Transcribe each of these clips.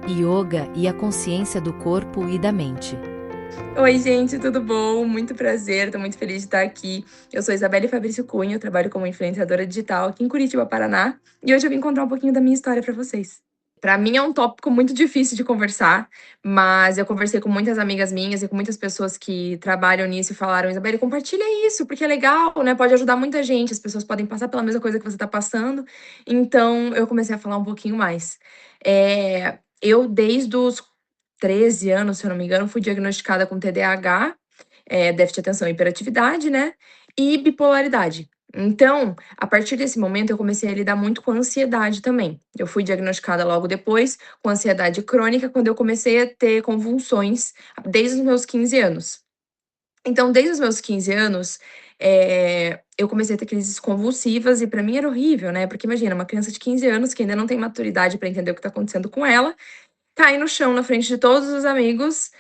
Yoga e a consciência do corpo e da mente. Oi, gente, tudo bom? Muito prazer, tô muito feliz de estar aqui. Eu sou Isabelle Fabrício Cunha, eu trabalho como influenciadora digital aqui em Curitiba, Paraná, e hoje eu vim contar um pouquinho da minha história pra vocês. Pra mim é um tópico muito difícil de conversar, mas eu conversei com muitas amigas minhas e com muitas pessoas que trabalham nisso e falaram: Isabelle, compartilha isso, porque é legal, né? Pode ajudar muita gente, as pessoas podem passar pela mesma coisa que você tá passando. Então eu comecei a falar um pouquinho mais. Eu, desde os 13 anos, se eu não me engano, fui diagnosticada com TDAH, déficit de atenção e hiperatividade, né, e bipolaridade. Então, a partir desse momento, eu comecei a lidar muito com ansiedade também. Eu fui diagnosticada logo depois com ansiedade crônica, quando eu comecei a ter convulsões desde os meus 15 anos. Então, desde os meus 15 anos, eu comecei a ter crises convulsivas e pra mim era horrível, né, porque imagina, uma criança de 15 anos que ainda não tem maturidade pra entender o que tá acontecendo com ela, cai no chão na frente de todos os amigos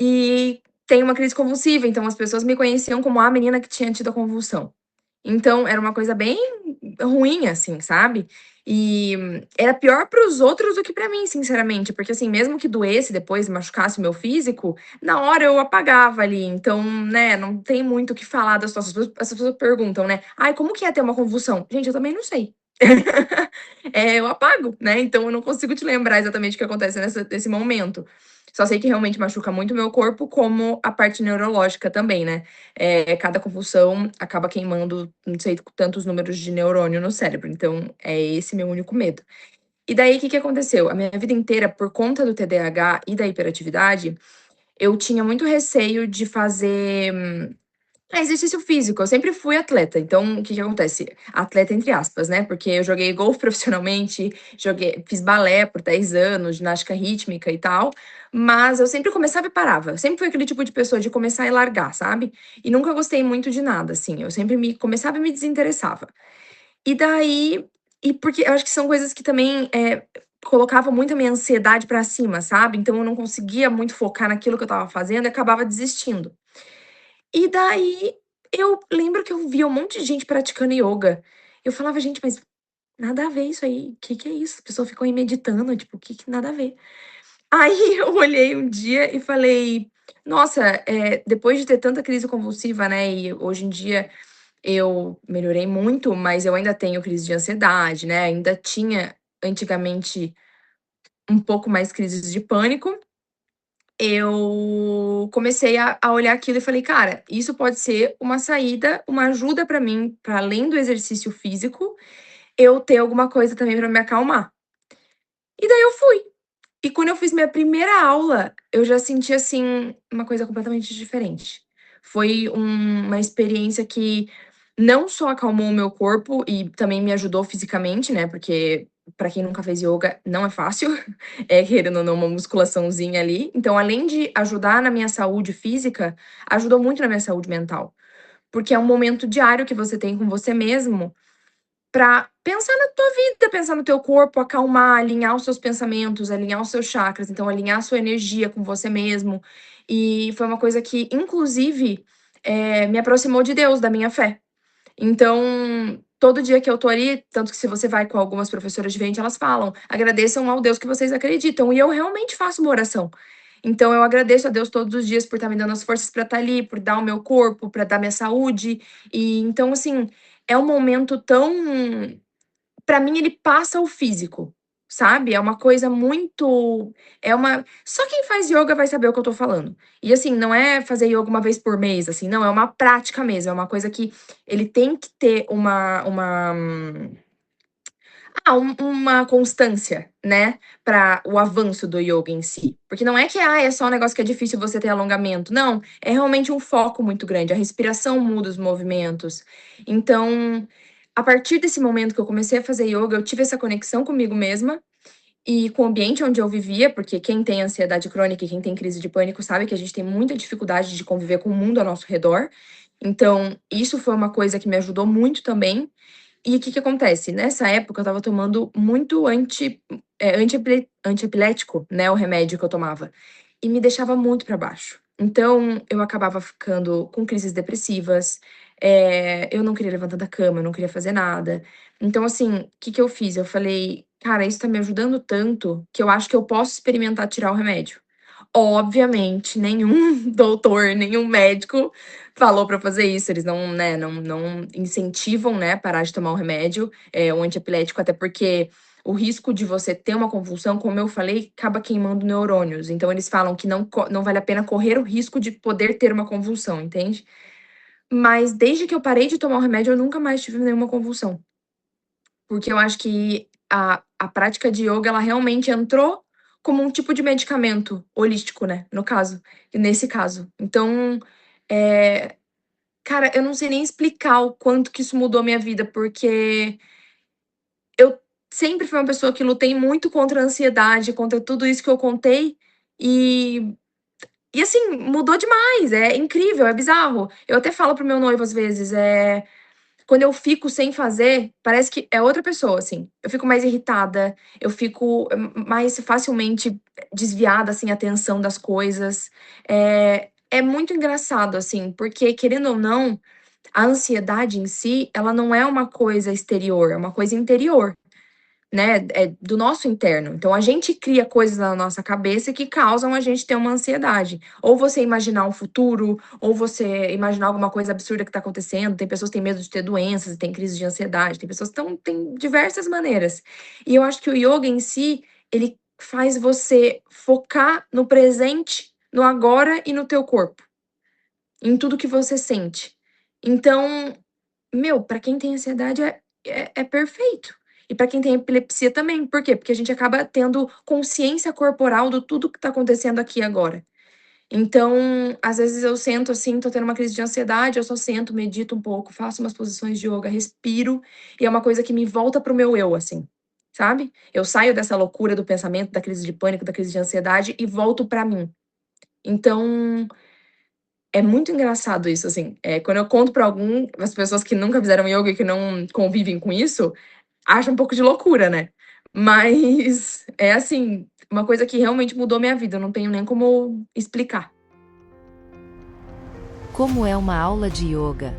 e tem uma crise convulsiva, então as pessoas me conheciam como a menina que tinha tido a convulsão. Então era uma coisa bem ruim, assim, sabe. E era pior para os outros do que pra mim, sinceramente, porque, assim, mesmo que doesse depois, machucasse o meu físico, na hora eu apagava ali, então, né, não tem muito o que falar da situação. As pessoas perguntam, né: "Ai, como que é ter uma convulsão?". Gente, eu também não sei. Eu apago, né, então eu não consigo te lembrar exatamente o que acontece nesse momento. Só sei que realmente machuca muito o meu corpo, como a parte neurológica também, né. Cada convulsão acaba queimando, não sei tantos números de neurônio no cérebro, então é esse meu único medo. E daí, o que que aconteceu? A minha vida inteira, por conta do TDAH e da hiperatividade, eu tinha muito receio de fazer exercício físico. Eu sempre fui atleta, então o que que acontece? Atleta entre aspas, né, porque eu joguei golfe profissionalmente, fiz balé por 10 anos, ginástica rítmica e tal, mas eu sempre começava e parava. Eu sempre fui aquele tipo de pessoa de começar e largar, sabe. E nunca gostei muito de nada, assim, eu sempre me começava e me desinteressava. E daí porque eu acho que são coisas que também, colocavam muito a minha ansiedade pra cima, sabe, então eu não conseguia muito focar naquilo que eu estava fazendo e acabava desistindo. E daí, eu lembro que eu via um monte de gente praticando ioga. Eu falava: "Gente, mas nada a ver isso aí, que é isso? A pessoa ficou aí meditando, tipo, que nada a ver". Aí eu olhei um dia e falei: "Nossa, depois de ter tanta crise convulsiva, né, e hoje em dia eu melhorei muito, mas eu ainda tenho crise de ansiedade, né, ainda tinha antigamente um pouco mais crises de pânico". Eu comecei a olhar aquilo e falei: "Cara, isso pode ser uma saída, uma ajuda pra mim, pra além do exercício físico, eu ter alguma coisa também pra me acalmar". E daí eu fui. E quando eu fiz minha primeira aula, eu já senti, assim, uma coisa completamente diferente. Foi uma experiência que não só acalmou o meu corpo e também me ajudou fisicamente, né, porque pra quem nunca fez ioga não é fácil, querendo ou não, uma musculaçãozinha ali. Então, além de ajudar na minha saúde física, ajudou muito na minha saúde mental, porque é um momento diário que você tem com você mesmo pra pensar na tua vida, pensar no teu corpo, acalmar, alinhar os seus pensamentos, alinhar os seus chakras, então alinhar a sua energia com você mesmo. E foi uma coisa que, inclusive, me aproximou de Deus, da minha fé. Então, todo dia que eu tô ali, tanto que se você vai com algumas professoras diferentes, elas falam: "Agradeçam ao Deus que vocês acreditam", e eu realmente faço uma oração. Então eu agradeço a Deus todos os dias por estar me dando as forças pra estar ali, por dar o meu corpo, pra dar minha saúde. E então, assim, é um momento tão pra mim ele passa o físico, sabe, é uma coisa muito só quem faz ioga vai saber o que eu tô falando. E assim, não é fazer ioga uma vez por mês, assim, não, é uma prática mesmo, é uma coisa que ele tem que ter uma constância, né, pra o avanço do ioga em si. Porque não é que, é só um negócio que é difícil você ter alongamento, não, é realmente um foco muito grande, a respiração muda os movimentos. Então, a partir desse momento que eu comecei a fazer ioga, eu tive essa conexão comigo mesma e com o ambiente onde eu vivia, porque quem tem ansiedade crônica e quem tem crise de pânico sabe que a gente tem muita dificuldade de conviver com o mundo ao nosso redor. Então, isso foi uma coisa que me ajudou muito também. E o que que acontece? Nessa época eu estava tomando muito antiepilético, né, o remédio que eu tomava, e me deixava muito pra baixo. Então eu acabava ficando com crises depressivas, Eu não queria levantar da cama, eu não queria fazer nada. Então, assim, o que que eu fiz? Eu falei: "Cara, isso tá me ajudando tanto que eu acho que eu posso experimentar tirar o remédio". Obviamente, nenhum doutor, nenhum médico falou pra fazer isso, eles não, né, não incentivam, né, parar de tomar o remédio, o antiepilético, até porque o risco de você ter uma convulsão, como eu falei, acaba queimando neurônios, então eles falam que não vale a pena correr o risco de poder ter uma convulsão, entende. Mas desde que eu parei de tomar o remédio, eu nunca mais tive nenhuma convulsão, porque eu acho que a prática de ioga, ela realmente entrou como um tipo de medicamento holístico, né, no caso, nesse caso. Então, eh, cara, eu não sei nem explicar o quanto que isso mudou a minha vida, porque eu sempre fui uma pessoa que lutei muito contra a ansiedade, contra tudo isso que eu contei, e assim, mudou demais, é incrível, é bizarro. Eu até falo para o meu noivo às vezes, quando eu fico sem fazer, parece que é outra pessoa, assim. Eu fico mais irritada, eu fico mais facilmente desviada, assim, a atenção das coisas. É muito engraçado, assim, porque querendo ou não, a ansiedade em si, ela não é uma coisa exterior, é uma coisa interior, né, é do nosso interno. Então a gente cria coisas na nossa cabeça que causam a gente ter uma ansiedade. Ou você imaginar um futuro, ou você imaginar alguma coisa absurda que está acontecendo. Tem pessoas que têm medo de ter doenças, tem crise de ansiedade, tem pessoas que têm diversas maneiras. E eu acho que o yoga em si, ele faz você focar no presente, no agora e no teu corpo, em tudo que você sente. Então, meu, pra quem tem ansiedade é perfeito. E pra quem tem epilepsia também. Por quê? Porque a gente acaba tendo consciência corporal do tudo que tá acontecendo aqui e agora. Então, às vezes eu sento assim, tô tendo uma crise de ansiedade, eu só sento, medito um pouco, faço umas posições de yoga, respiro, e é uma coisa que me volta para o meu eu, assim, sabe? Eu saio dessa loucura do pensamento, da crise de pânico, da crise de ansiedade e volto pra mim. Então, é muito engraçado isso, assim, quando eu conto pra as pessoas que nunca fizeram ioga e que não convivem com isso, acham um pouco de loucura, né. Mas é, assim, uma coisa que realmente mudou minha vida, eu não tenho nem como explicar. Como é uma aula de yoga?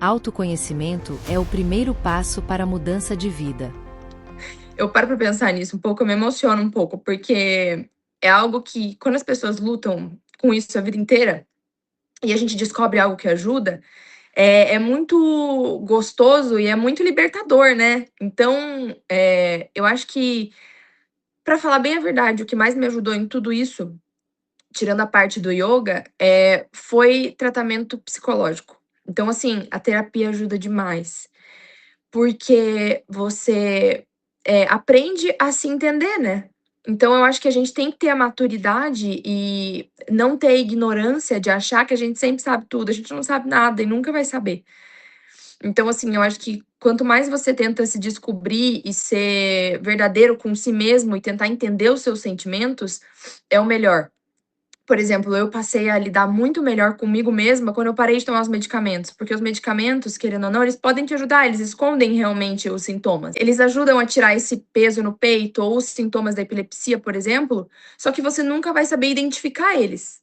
Autoconhecimento é o primeiro passo para a mudança de vida. Eu paro pra pensar nisso um pouco, eu me emociono um pouco, porque é algo que quando as pessoas lutam com isso a vida inteira, e a gente descobre algo que ajuda, é muito gostoso e é muito libertador, né. Então, eu acho que, pra falar bem a verdade, o que mais me ajudou em tudo isso, tirando a parte do ioga, foi tratamento psicológico. Então, assim, a terapia ajuda demais, porque você, aprende a se entender, né. Então eu acho que a gente tem que ter a maturidade e não ter a ignorância de achar que a gente sempre sabe tudo, a gente não sabe nada e nunca vai saber. Então, assim, eu acho que quanto mais você tenta se descobrir e ser verdadeiro com si mesmo e tentar entender os seus sentimentos, é o melhor. Por exemplo, eu passei a lidar muito melhor comigo mesma quando eu parei de tomar os medicamentos, porque os medicamentos, querendo ou não, eles podem te ajudar, eles escondem realmente os sintomas. Eles ajudam a tirar esse peso no peito ou os sintomas da epilepsia, por exemplo, só que você nunca vai saber identificar eles.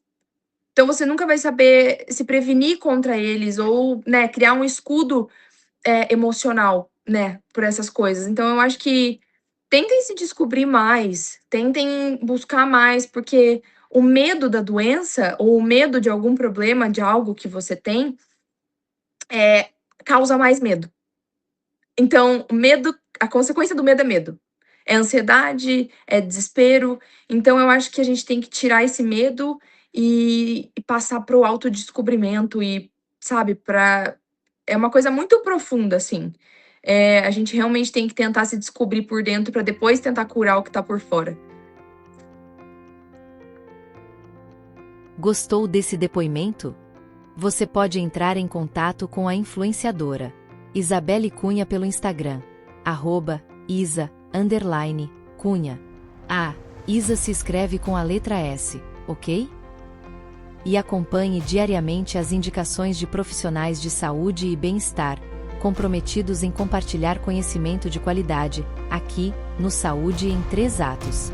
Então você nunca vai saber se prevenir contra eles ou, né, criar um escudo, emocional, né, por essas coisas. Então eu acho que tentem se descobrir mais, tentem buscar mais, porque o medo da doença ou o medo de algum problema, de algo que você tem, causa mais medo. Então, o medo, a consequência do medo é medo. É ansiedade, é desespero. Então eu acho que a gente tem que tirar esse medo e passar para o autodescobrimento e, sabe, pra é uma coisa muito profunda, assim. A gente realmente tem que tentar se descobrir por dentro para depois tentar curar o que tá por fora. Gostou desse depoimento? Você pode entrar em contato com a influenciadora Isabelle Cunha pelo Instagram, @isa_cunha. Isa se escreve com a letra S, ok? E acompanhe diariamente as indicações de profissionais de saúde e bem-estar, comprometidos em compartilhar conhecimento de qualidade, aqui, no Saúde em 3 Atos.